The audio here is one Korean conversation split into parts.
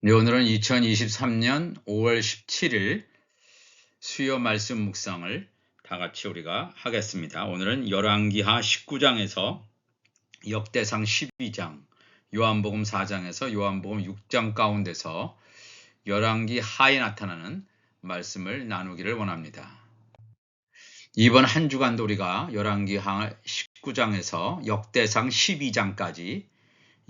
네, 오늘은 2023년 5월 17일 수요 말씀 묵상을 다 같이 우리가 하겠습니다. 오늘은 열왕기하 19장에서 역대상 12장, 요한복음 4장에서 요한복음 6장 가운데서 열왕기하에 나타나는 말씀을 나누기를 원합니다. 이번 한 주간도 우리가 열왕기하 19장에서 역대상 12장까지,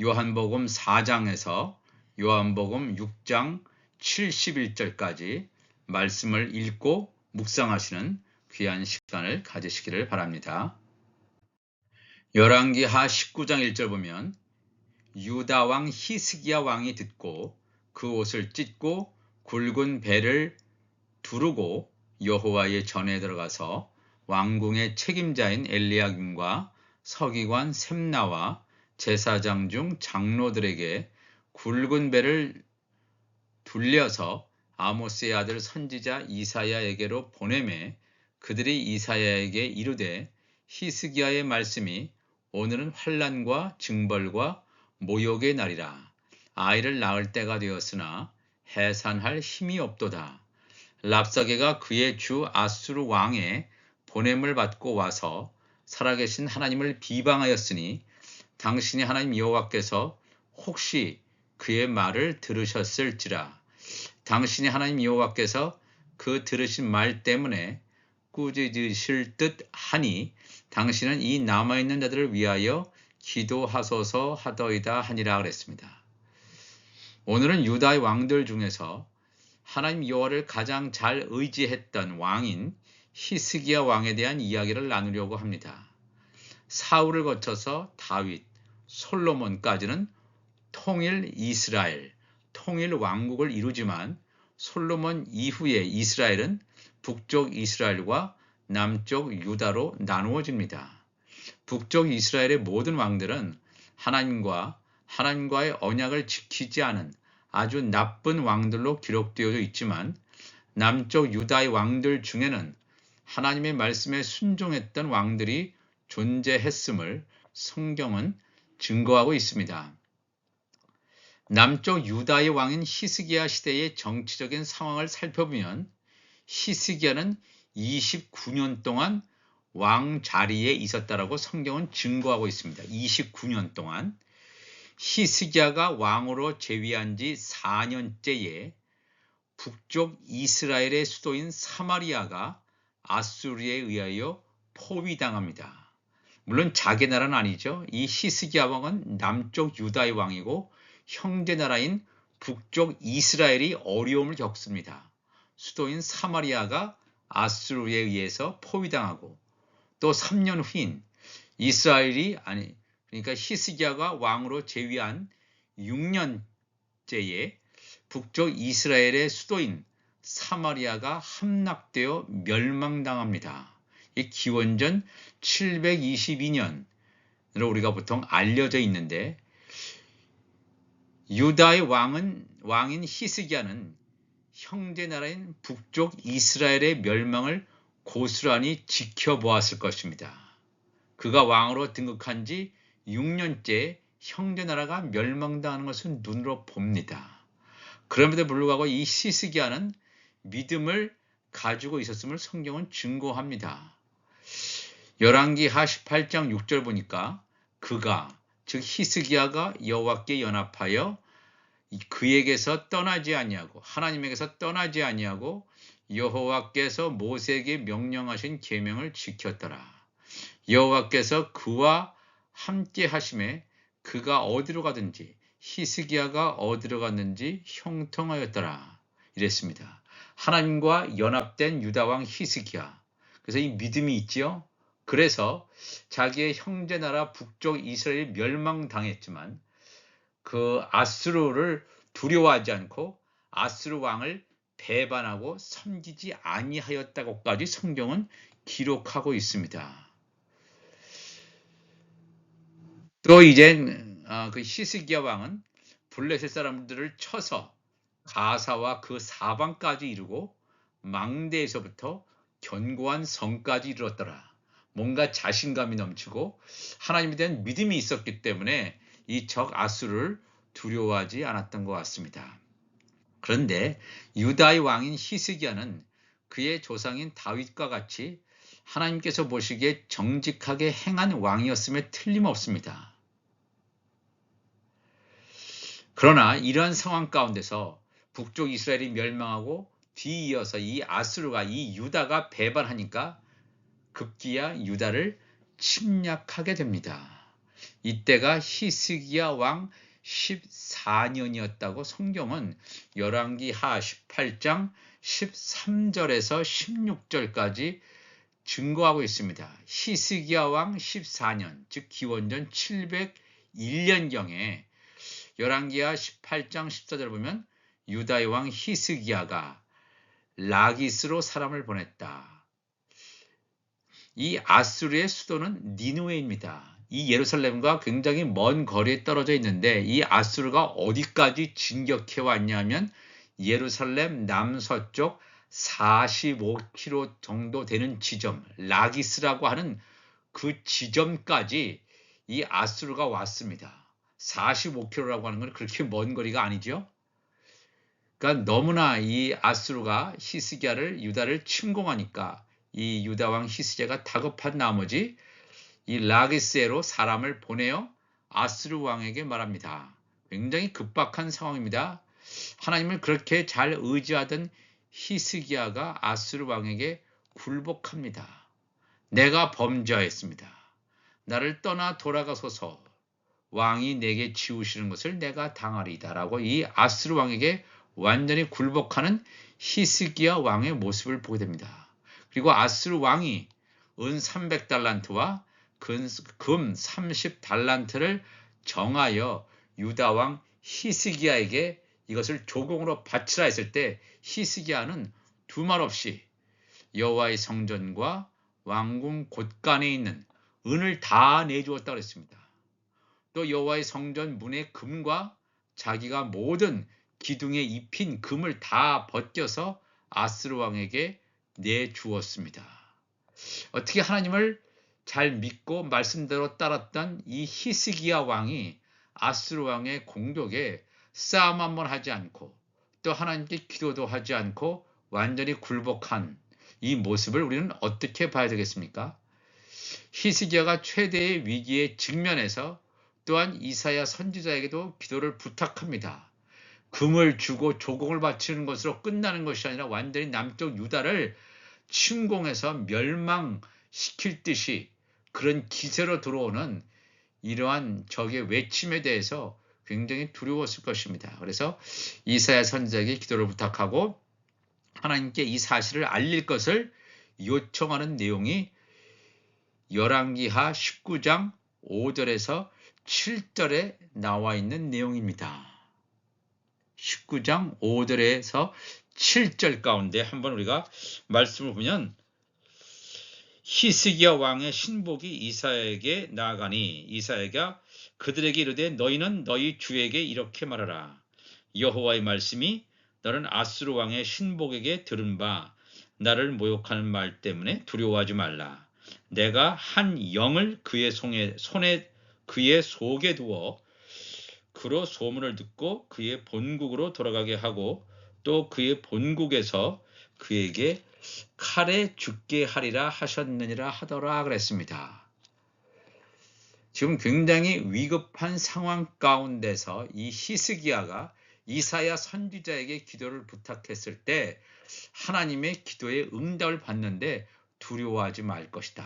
요한복음 4장에서 요한복음 6장 71절까지 말씀을 읽고 묵상하시는 귀한 시간을 가지시기를 바랍니다. 열왕기하 19장 1절 보면 유다 왕 히스기야 왕이 듣고 그 옷을 찢고 굵은 배를 두르고 여호와의 전에 들어가서 왕궁의 책임자인 엘리야김과 서기관 셈나와 제사장 중 장로들에게 굵은 배를 둘려서 아모스의 아들 선지자 이사야에게로 보내매 그들이 이사야에게 이르되 히스기야의 말씀이 오늘은 환난과 징벌과 모욕의 날이라. 아이를 낳을 때가 되었으나 해산할 힘이 없도다. 랍사게가 그의 주 아수르 왕의 보냄을 받고 와서 살아계신 하나님을 비방하였으니 당신이 하나님 여호와께서 혹시 그의 말을 들으셨을지라. 당신이 하나님 여호와께서 그 들으신 말 때문에 꾸짖으실 듯 하니 당신은 이 남아있는 자들을 위하여 기도하소서 하더이다 하니라 그랬습니다. 오늘은 유다의 왕들 중에서 하나님 여호와를 가장 잘 의지했던 왕인 히스기야 왕에 대한 이야기를 나누려고 합니다. 사울을 거쳐서 다윗, 솔로몬까지는 통일 이스라엘, 통일 왕국을 이루지만 솔로몬 이후에 이스라엘은 북쪽 이스라엘과 남쪽 유다로 나누어집니다. 북쪽 이스라엘의 모든 왕들은 하나님과의 언약을 지키지 않은 아주 나쁜 왕들로 기록되어 있지만 남쪽 유다의 왕들 중에는 하나님의 말씀에 순종했던 왕들이 존재했음을 성경은 증거하고 있습니다. 남쪽 유다의 왕인 히스기야 시대의 정치적인 상황을 살펴보면 히스기야는 29년 동안 왕 자리에 있었다라고 성경은 증거하고 있습니다. 29년 동안 히스기야가 왕으로 재위한 지 4년째에 북쪽 이스라엘의 수도인 사마리아가 아수르에 의하여 포위당합니다. 물론 자기 나라는 아니죠. 이 히스기야 왕은 남쪽 유다의 왕이고 형제 나라인 북쪽 이스라엘이 어려움을 겪습니다. 수도인 사마리아가 아수르에 의해서 포위당하고 또 3년 후인 그러니까 히스기야가 왕으로 재위한 6년째에 북쪽 이스라엘의 수도인 사마리아가 함락되어 멸망당합니다. 이 기원전 722년으로 우리가 보통 알려져 있는데 유다의 왕인 히스기야는 형제 나라인 북쪽 이스라엘의 멸망을 고스란히 지켜보았을 것입니다. 그가 왕으로 등극한 지 6년째 형제 나라가 멸망당하는 것을 눈으로 봅니다. 그럼에도 불구하고 이 히스기야는 믿음을 가지고 있었음을 성경은 증거합니다. 열왕기하 18장 6절 보니까 즉 히스기야가 여호와께 연합하여 그에게서 떠나지 아니하고 하나님에게서 떠나지 아니하고 여호와께서 모세에게 명령하신 계명을 지켰더라. 여호와께서 그와 함께 하심에 그가 어디로 가든지 히스기야가 어디로 갔는지 형통하였더라. 이랬습니다. 하나님과 연합된 유다왕 히스기야. 그래서 이 믿음이 있지요. 그래서 자기의 형제 나라 북쪽 이스라엘이 멸망당했지만 그 아수르를 두려워하지 않고 아수르 왕을 배반하고 섬기지 아니하였다고까지 성경은 기록하고 있습니다. 또 이제 그 히스기야 왕은 블레셋 사람들을 쳐서 가사와 그 사방까지 이루고 망대에서부터 견고한 성까지 이루었더라. 뭔가 자신감이 넘치고 하나님에 대한 믿음이 있었기 때문에 이 적 아수르를 두려워하지 않았던 것 같습니다. 그런데 유다의 왕인 히스기야는 그의 조상인 다윗과 같이 하나님께서 보시기에 정직하게 행한 왕이었음에 틀림없습니다. 그러나 이러한 상황 가운데서 북쪽 이스라엘이 멸망하고 뒤이어서 이 아수르가 이 유다가 배반하니까 급기야 유다를 침략하게 됩니다. 이때가 히스기야 왕 14년이었다고 성경은 열왕기하 18장 13절에서 16절까지 증거하고 있습니다. 히스기야 왕 14년, 즉 기원전 701년경에 열왕기하 18장 14절 보면 유다의 왕 히스기야가 라기스로 사람을 보냈다. 이 아수르의 수도는 니느웨입니다. 이 예루살렘과 굉장히 먼 거리에 떨어져 있는데 이 아수르가 어디까지 진격해 왔냐면 예루살렘 남서쪽 45km 정도 되는 지점, 라기스라고 하는 그 지점까지 이 아수르가 왔습니다. 45km라고 하는 건 그렇게 먼 거리가 아니죠. 그러니까 너무나 이 아수르가 히스기야를 유다를 침공하니까 이 유다 왕 히스기야가 다급한 나머지 이 라기스로 사람을 보내어 아수르 왕에게 말합니다. 굉장히 급박한 상황입니다. 하나님을 그렇게 잘 의지하던 히스기야가 아수르 왕에게 굴복합니다. 내가 범죄하였습니다. 나를 떠나 돌아가소서. 왕이 내게 지우시는 것을 내가 당하리이다 라고 이 아수르 왕에게 완전히 굴복하는 히스기야 왕의 모습을 보게 됩니다. 그리고 아수르 왕이 은 300달란트와 금 30달란트를 정하여 유다 왕 히스기야에게 이것을 조공으로 바치라 했을 때 히스기야는 두말 없이 여호와의 성전과 왕궁 곳간에 있는 은을 다 내주었다고 했습니다. 또 여호와의 성전 문의 금과 자기가 모든 기둥에 입힌 금을 다 벗겨서 아수르 왕에게 내주었습니다. 어떻게 하나님을 잘 믿고 말씀대로 따랐던 이 히스기야 왕이 아수르 왕의 공격에 싸움 한번 하지 않고 또 하나님께 기도도 하지 않고 완전히 굴복한 이 모습을 우리는 어떻게 봐야 되겠습니까? 히스기야가 최대의 위기에 직면해서 또한 이사야 선지자에게도 기도를 부탁합니다. 금을 주고 조공을 바치는 것으로 끝나는 것이 아니라 완전히 남쪽 유다를 침공해서 멸망시킬 듯이 그런 기세로 들어오는 이러한 적의 외침에 대해서 굉장히 두려웠을 것입니다. 그래서 이사야 선지자에게 기도를 부탁하고 하나님께 이 사실을 알릴 것을 요청하는 내용이 열왕기하 19장 5절에서 7절에 나와 있는 내용입니다. 19장 5절에서 7절 가운데 한번 우리가 말씀을 보면 히스기야 왕의 신복이 이사야에게 나아가니 이사야가 그들에게 이르되 너희는 너희 주에게 이렇게 말하라. 여호와의 말씀이 너는 아수르 왕의 신복에게 들은 바 나를 모욕하는 말 때문에 두려워하지 말라. 내가 한 영을 그의 손에 그의 속에 두어 그로 소문을 듣고 그의 본국으로 돌아가게 하고 또 그의 본국에서 그에게 칼에 죽게 하리라 하셨느니라 하더라 그랬습니다. 지금 굉장히 위급한 상황 가운데서 이 히스기야가 이사야 선지자에게 기도를 부탁했을 때 하나님의 기도에 응답을 받는데 두려워하지 말 것이다.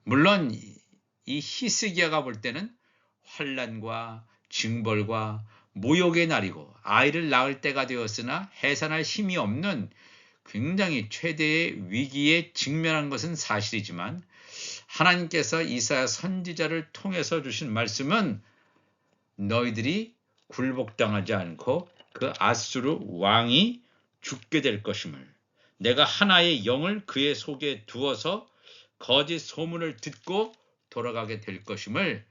물론 이 히스기야가 볼 때는 환난과 징벌과 모욕의 날이고 아이를 낳을 때가 되었으나 해산할 힘이 없는 굉장히 최대의 위기에 직면한 것은 사실이지만 하나님께서 이사야 선지자를 통해서 주신 말씀은 너희들이 굴복당하지 않고 그 아수르 왕이 죽게 될 것임을 내가 하나의 영을 그의 속에 두어서 거짓 소문을 듣고 돌아가게 될 것임을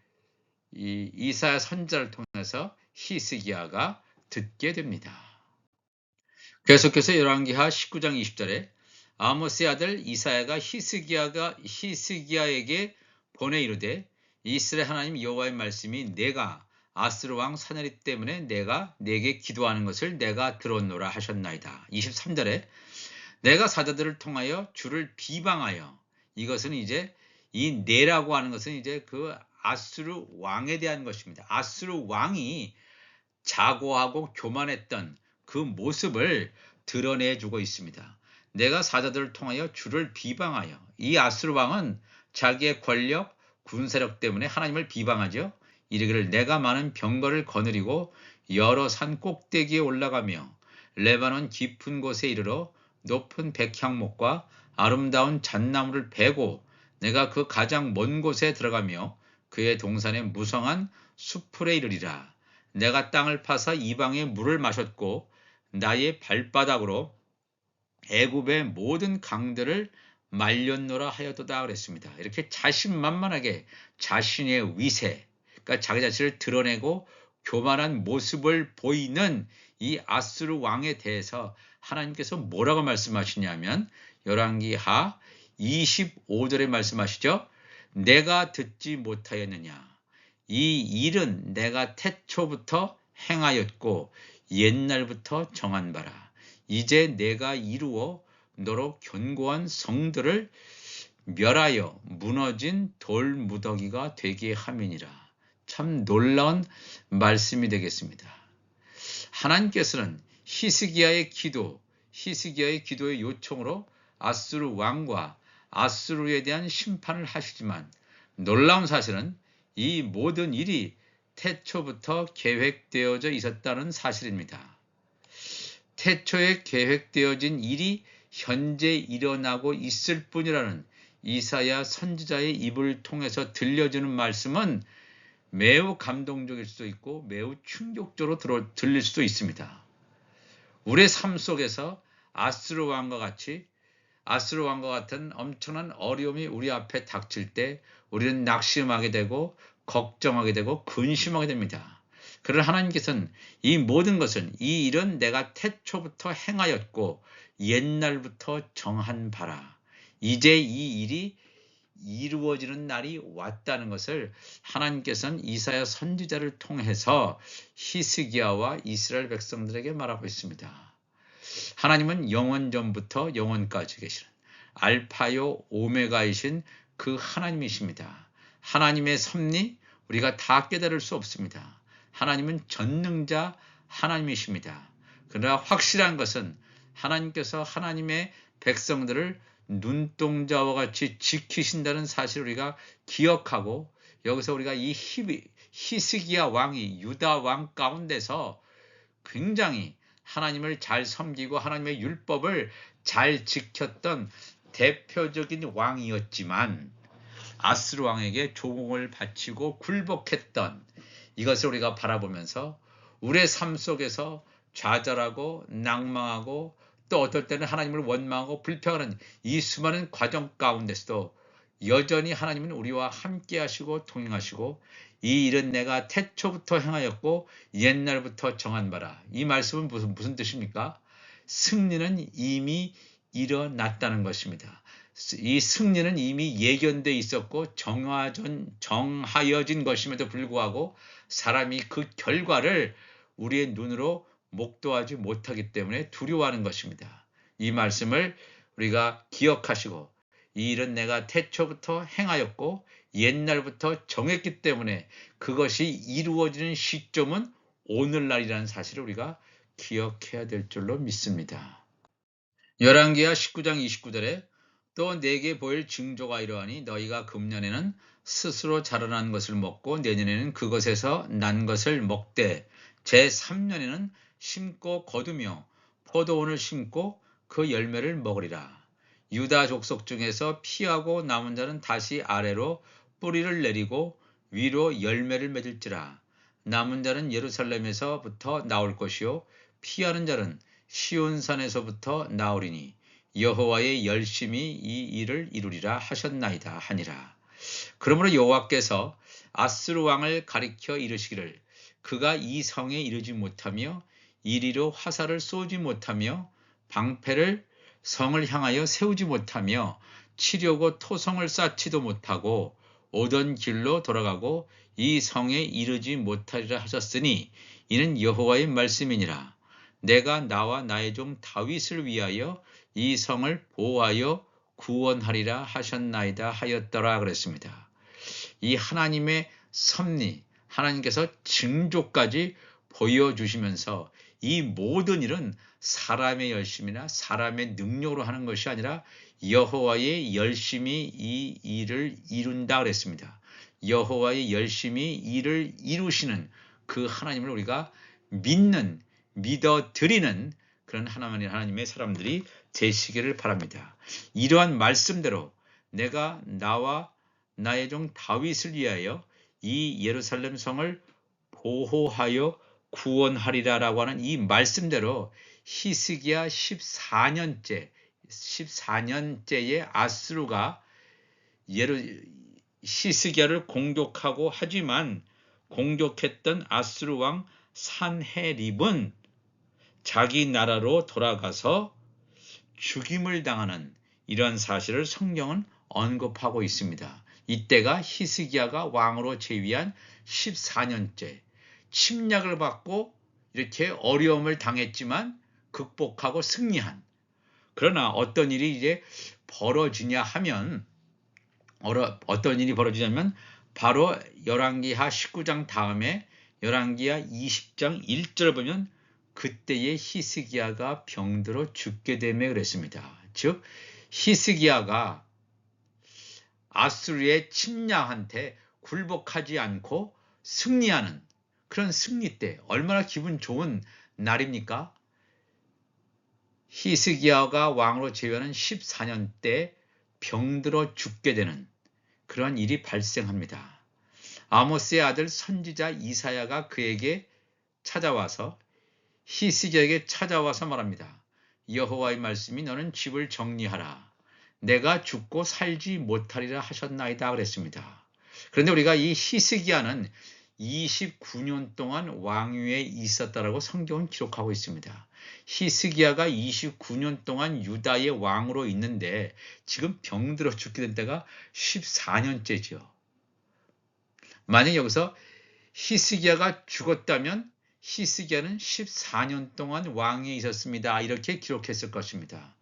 이 이사야 선지자를 통해서 히스기야가 듣게 됩니다. 계속해서 열왕기하 19장 20절에 아모스의 아들 이사야가 히스기야에게 보내 이르되 이스라엘 하나님 여호와의 말씀이 내가 아스루 왕 사냐립 때문에 내가 내게 기도하는 것을 내가 들었노라 하셨나이다. 23절에 내가 사자들을 통하여 주를 비방하여, 이것은 이제 이 내라고 하는 것은 이제 그 아스루 왕에 대한 것입니다. 아스루 왕이 자고하고 교만했던 그 모습을 드러내주고 있습니다. 내가 사자들을 통하여 주를 비방하여, 이 아스루 왕은 자기의 권력, 군사력 때문에 하나님을 비방하죠. 이르기를 내가 많은 병거를 거느리고 여러 산 꼭대기에 올라가며 레바논 깊은 곳에 이르러 높은 백향목과 아름다운 잣나무를 베고 내가 그 가장 먼 곳에 들어가며 그의 동산에 무성한 수풀에 이르리라. 내가 땅을 파사 이방의 물을 마셨고 나의 발바닥으로 애굽의 모든 강들을 말렸노라 하였도다 그랬습니다. 이렇게 자신만만하게 자신의 위세, 그러니까 자기 자신을 드러내고 교만한 모습을 보이는 이 아스루 왕에 대해서 하나님께서 뭐라고 말씀하시냐면 열왕기하 25절에 말씀하시죠. 내가 듣지 못하였느냐. 이 일은 내가 태초부터 행하였고 옛날부터 정한 바라. 이제 내가 이루어 너로 견고한 성들을 멸하여 무너진 돌무더기가 되게 함이니라. 참 놀라운 말씀이 되겠습니다. 하나님께서는 히스기야의 기도의 요청으로 아스루 왕과 아스루에 대한 심판을 하시지만 놀라운 사실은 이 모든 일이 태초부터 계획되어져 있었다는 사실입니다. 태초에 계획되어진 일이 현재 일어나고 있을 뿐이라는 이사야 선지자의 입을 통해서 들려주는 말씀은 매우 감동적일 수도 있고 매우 충격적으로 들릴 수도 있습니다. 우리의 삶 속에서 아스루 왕과 같은 엄청난 어려움이 우리 앞에 닥칠 때 우리는 낙심하게 되고 걱정하게 되고 근심하게 됩니다. 그러나 하나님께서는 이 모든 것은, 이 일은 내가 태초부터 행하였고 옛날부터 정한 바라. 이제 이 일이 이루어지는 날이 왔다는 것을 하나님께서는 이사야 선지자를 통해서 히스기야와 이스라엘 백성들에게 말하고 있습니다. 하나님은 영원 전부터 영원까지 계시는 알파요 오메가이신 그 하나님이십니다. 하나님의 섭리 우리가 다 깨달을 수 없습니다. 하나님은 전능자 하나님이십니다. 그러나 확실한 것은 하나님께서 하나님의 백성들을 눈동자와 같이 지키신다는 사실을 우리가 기억하고, 여기서 우리가 이 히스기야 왕이 유다 왕 가운데서 굉장히 하나님을 잘 섬기고 하나님의 율법을 잘 지켰던 대표적인 왕이었지만 아스루 왕에게 조공을 바치고 굴복했던 이것을 우리가 바라보면서 우리의 삶 속에서 좌절하고 낭망하고 또 어떨 때는 하나님을 원망하고 불평하는 이 수많은 과정 가운데서도 여전히 하나님은 우리와 함께 하시고 동행하시고 이 일은 내가 태초부터 행하였고 옛날부터 정한 바라. 이 말씀은 무슨 뜻입니까? 승리는 이미 일어났다는 것입니다. 이 승리는 이미 예견돼 있었고 정하여진 것임에도 불구하고 사람이 그 결과를 우리의 눈으로 목도하지 못하기 때문에 두려워하는 것입니다. 이 말씀을 우리가 기억하시고 이 일은 내가 태초부터 행하였고 옛날부터 정했기 때문에 그것이 이루어지는 시점은 오늘날이라는 사실을 우리가 기억해야 될 줄로 믿습니다. 열왕기하 19장 29절에 또 내게 보일 징조가 이러하니 너희가 금년에는 스스로 자라난 것을 먹고 내년에는 그것에서 난 것을 먹되 제3년에는 심고 거두며 포도원을 심고 그 열매를 먹으리라. 유다 족속 중에서 피하고 남은 자는 다시 아래로 뿌리를 내리고 위로 열매를 맺을지라. 남은 자는 예루살렘에서부터 나올 것이요 피하는 자는 시온산에서부터 나오리니 여호와의 열심히 이 일을 이루리라 하셨나이다 하니라. 그러므로 여호와께서 아스루 왕을 가리켜 이르시기를 그가 이 성에 이르지 못하며 이리로 화살을 쏘지 못하며 방패를 성을 향하여 세우지 못하며 치려고 토성을 쌓지도 못하고 오던 길로 돌아가고 이 성에 이르지 못하리라 하셨으니 이는 여호와의 말씀이니라. 내가 나와 나의 종 다윗을 위하여 이 성을 보호하여 구원하리라 하셨나이다 하였더라 그랬습니다. 이 하나님의 섭리, 하나님께서 징조까지 보여주시면서 이 모든 일은 사람의 열심이나 사람의 능력으로 하는 것이 아니라 여호와의 열심이 이 일을 이룬다 그랬습니다. 여호와의 열심이 일을 이루시는 그 하나님을 우리가 믿어드리는 그런 하나님의 사람들이 되시기를 바랍니다. 이러한 말씀대로 내가 나와 나의 종 다윗을 위하여 이 예루살렘 성을 보호하여 구원하리라라고 하는 이 말씀대로 히스기야 14년째의 아수르가 히스기야를 공격하고 하지만 공격했던 아수르 왕 산헤립은 자기 나라로 돌아가서 죽임을 당하는 이러한 사실을 성경은 언급하고 있습니다. 이때가 히스기야가 왕으로 재위한 14년째, 침략을 받고 이렇게 어려움을 당했지만 극복하고 승리한, 그러나 어떤 일이 이제 벌어지냐 하면 어떤 일이 벌어지냐면 바로 열왕기하 19장 다음에 열왕기하 20장 1절을 보면 그때의 히스기야가 병들어 죽게 되며 그랬습니다. 즉 히스기야가 아수르의 침략한테 굴복하지 않고 승리하는 그런 승리 때 얼마나 기분 좋은 날입니까? 히스기야가 왕으로 재위하는 14년 때 병들어 죽게 되는 그런 일이 발생합니다. 아모스의 아들 선지자 이사야가 그에게 찾아와서 히스기야에게 찾아와서 말합니다. 여호와의 말씀이 너는 집을 정리하라. 내가 죽고 살지 못하리라 하셨나이다 그랬습니다. 그런데 우리가 이 히스기야는 29년 동안 왕위에 있었다라고 성경은 기록하고 있습니다. 히스기야가 29년 동안 유다의 왕으로 있는데 지금 병들어 죽게 된 때가 14년째죠. 만약 여기서 히스기야가 죽었다면 히스기야는 14년 동안 왕위에 있었습니다. 이렇게 기록했을 것입니다.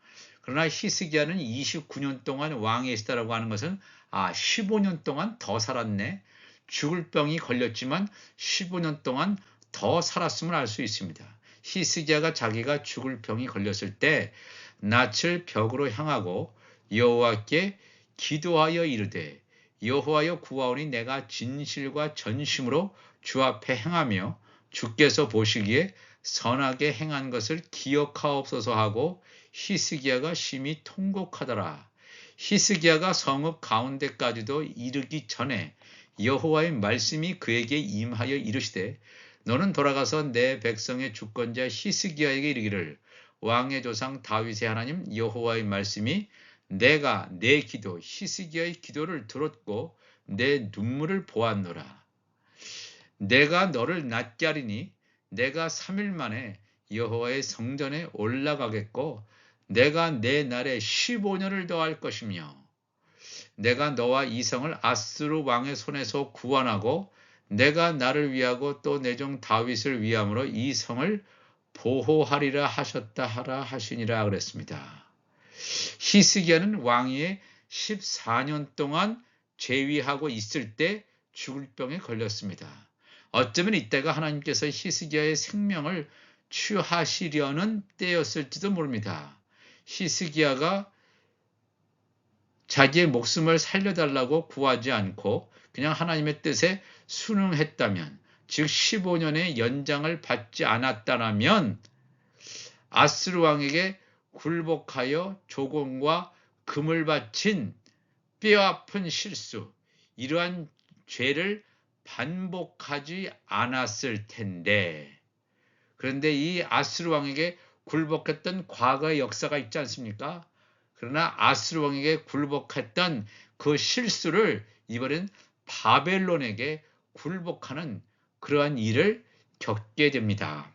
그러나 히스기야는 29년 동안 왕위에 있었다고 하는 것은 15년 동안 더 살았네. 죽을 병이 걸렸지만 15년 동안 더 살았음을 알 수 있습니다. 히스기야가 자기가 죽을 병이 걸렸을 때 낯을 벽으로 향하고 여호와께 기도하여 이르되 여호와여 구하오니 내가 진실과 전심으로 주 앞에 행하며 주께서 보시기에 선하게 행한 것을 기억하옵소서 하고 히스기야가 심히 통곡하더라. 히스기야가 성읍 가운데까지도 이르기 전에 여호와의 말씀이 그에게 임하여 이르시되 너는 돌아가서 내 백성의 주권자 히스기야에게 이르기를 왕의 조상 다윗의 하나님 여호와의 말씀이 내가 내 기도 히스기야의 기도를 들었고 내 눈물을 보았노라. 내가 너를 낫게 하리니 내가 3일 만에 여호와의 성전에 올라가겠고 내가 내 날에 15년을 더할 것이며 내가 너와 이 성을 아수르 왕의 손에서 구원하고 내가 나를 위하고 또 내 종 다윗을 위함으로 이 성을 보호하리라 하셨다 하라 하시니라 그랬습니다. 히스기야는 왕위에 14년 동안 재위하고 있을 때 죽을 병에 걸렸습니다. 어쩌면 이때가 하나님께서 히스기야의 생명을 취하시려는 때였을지도 모릅니다. 히스기야가 자기의 목숨을 살려달라고 구하지 않고 그냥 하나님의 뜻에 순응했다면, 즉 15년의 연장을 받지 않았다면 아수르 왕에게 굴복하여 조공과 금을 바친 뼈아픈 실수, 이러한 죄를 반복하지 않았을 텐데, 그런데 이 아수르 왕에게 굴복했던 과거의 역사가 있지 않습니까? 그러나 아수르 왕에게 굴복했던 그 실수를 이번엔 바벨론에게 굴복하는 그러한 일을 겪게 됩니다.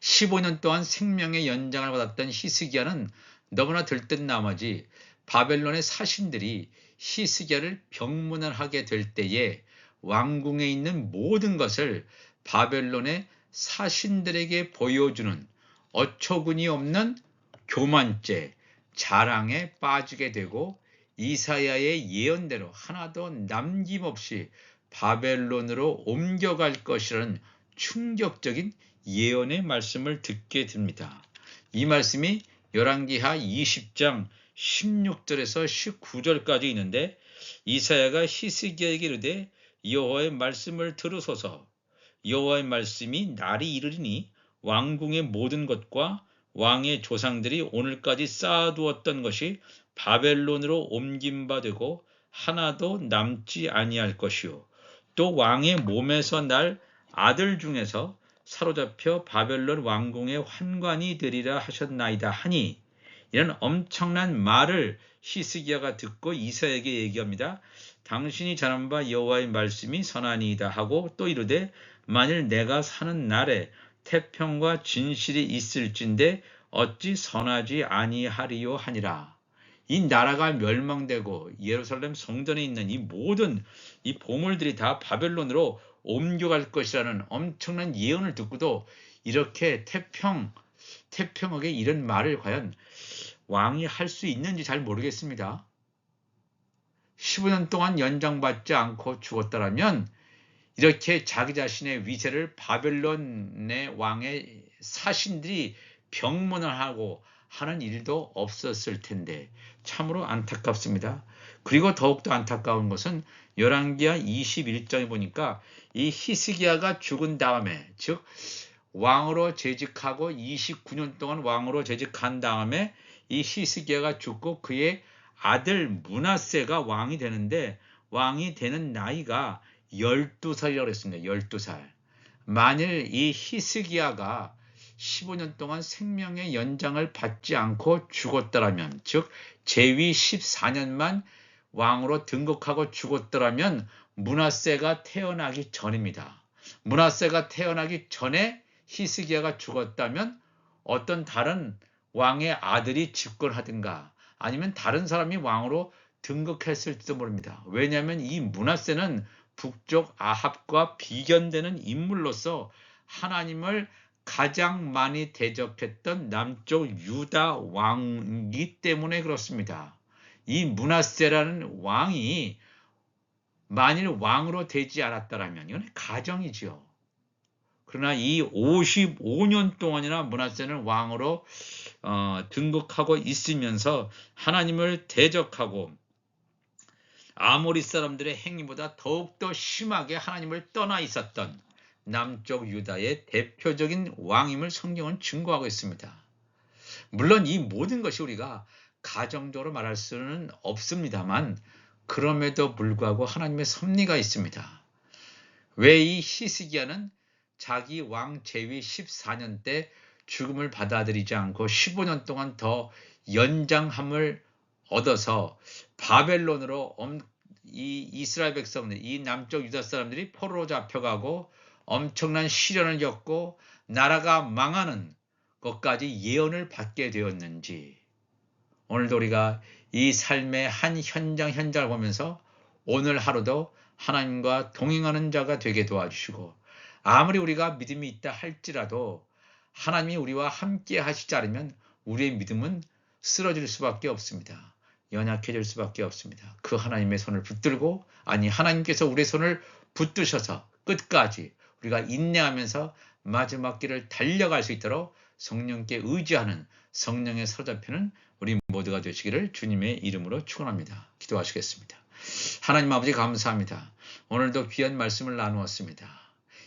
15년 동안 생명의 연장을 받았던 히스기야는 너무나 들뜬 나머지 바벨론의 사신들이 히스기야를 병문안하게 될 때에 왕궁에 있는 모든 것을 바벨론의 사신들에게 보여주는 어처구니 없는 교만죄, 자랑에 빠지게 되고 이사야의 예언대로 하나도 남김없이 바벨론으로 옮겨갈 것이라는 충격적인 예언의 말씀을 듣게 됩니다. 이 말씀이 열왕기하 20장 16절에서 19절까지 있는데 이사야가 히스기야에게 이르되 여호와의 말씀을 들으소서. 여호와의 말씀이 날이 이르리니 왕궁의 모든 것과 왕의 조상들이 오늘까지 쌓아두었던 것이 바벨론으로 옮긴 바 되고 하나도 남지 아니할 것이요 또 왕의 몸에서 날 아들 중에서 사로잡혀 바벨론 왕궁의 환관이 되리라 하셨나이다 하니, 이런 엄청난 말을 히스기야가 듣고 이사야에게 얘기합니다. 당신이 전한 바 여호와의 말씀이 선하니이다 하고 또 이르되 만일 내가 사는 날에 태평과 진실이 있을진데 어찌 선하지 아니하리요 하니라. 이 나라가 멸망되고 예루살렘 성전에 있는 이 모든 이 보물들이 다 바벨론으로 옮겨갈 것이라는 엄청난 예언을 듣고도 이렇게 태평하게 이런 말을 과연 왕이 할 수 있는지 잘 모르겠습니다. 15년 동안 연장받지 않고 죽었더라면 이렇게 자기 자신의 위세를 바벨론의 왕의 사신들이 병문을 하고 하는 일도 없었을 텐데 참으로 안타깝습니다. 그리고 더욱더 안타까운 것은 열왕기하 21장에 보니까 이 히스기야가 죽은 다음에, 즉 왕으로 재직하고 29년 동안 왕으로 재직한 다음에 이 히스기야가 죽고 그의 아들 므낫세가 왕이 되는데 왕이 되는 나이가 12살이라고 했습니다. 12살. 만일 이 히스기야가 15년 동안 생명의 연장을 받지 않고 죽었더라면, 즉 제위 14년만 왕으로 등극하고 죽었더라면 므낫세가 태어나기 전입니다. 므낫세가 태어나기 전에 히스기야가 죽었다면 어떤 다른 왕의 아들이 집권하든가 아니면 다른 사람이 왕으로 등극했을지도 모릅니다. 왜냐하면 이 므낫세는 북쪽 아합과 비견되는 인물로서 하나님을 가장 많이 대적했던 남쪽 유다 왕이기 때문에 그렇습니다. 이 므낫세라는 왕이 만일 왕으로 되지 않았다면 이건 가정이지요. 그러나 이 55년 동안이나 므낫세는 왕으로 등극하고 있으면서 하나님을 대적하고 아모리 사람들의 행위보다 더욱더 심하게 하나님을 떠나 있었던 남쪽 유다의 대표적인 왕임을 성경은 증거하고 있습니다. 물론 이 모든 것이 우리가 가정적으로 말할 수는 없습니다만 그럼에도 불구하고 하나님의 섭리가 있습니다. 왜 이 히스기야는 자기 왕 제위 14년 때 죽음을 받아들이지 않고 15년 동안 더 연장함을 얻어서 바벨론으로 이 이스라엘 백성들, 이 남쪽 유다 사람들이 포로로 잡혀가고 엄청난 시련을 겪고 나라가 망하는 것까지 예언을 받게 되었는지, 오늘도 우리가 이 삶의 한 현장을 보면서 오늘 하루도 하나님과 동행하는 자가 되게 도와주시고, 아무리 우리가 믿음이 있다 할지라도 하나님이 우리와 함께 하시지 않으면 우리의 믿음은 쓰러질 수밖에 없습니다. 연약해질 수밖에 없습니다. 그 하나님의 손을 붙들고, 아니 하나님께서 우리의 손을 붙드셔서 끝까지 우리가 인내하면서 마지막 길을 달려갈 수 있도록 성령께 의지하는 성령의 사로잡히는 우리 모두가 되시기를 주님의 이름으로 축원합니다. 기도하시겠습니다. 하나님 아버지 감사합니다. 오늘도 귀한 말씀을 나누었습니다.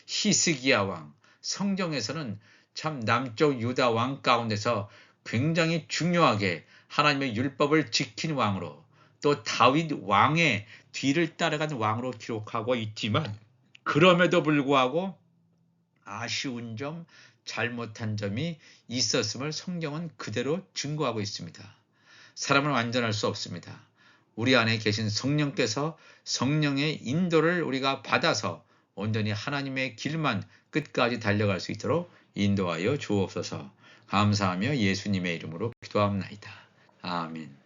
히스기야 왕, 성경에서는 참 남쪽 유다 왕 가운데서 굉장히 중요하게 하나님의 율법을 지킨 왕으로, 또 다윗 왕의 뒤를 따라간 왕으로 기록하고 있지만 그럼에도 불구하고 아쉬운 점, 잘못한 점이 있었음을 성경은 그대로 증거하고 있습니다. 사람은 완전할 수 없습니다. 우리 안에 계신 성령께서 성령의 인도를 우리가 받아서 온전히 하나님의 길만 끝까지 달려갈 수 있도록 인도하여 주옵소서. 감사하며 예수님의 이름으로 기도합나이다. 아멘.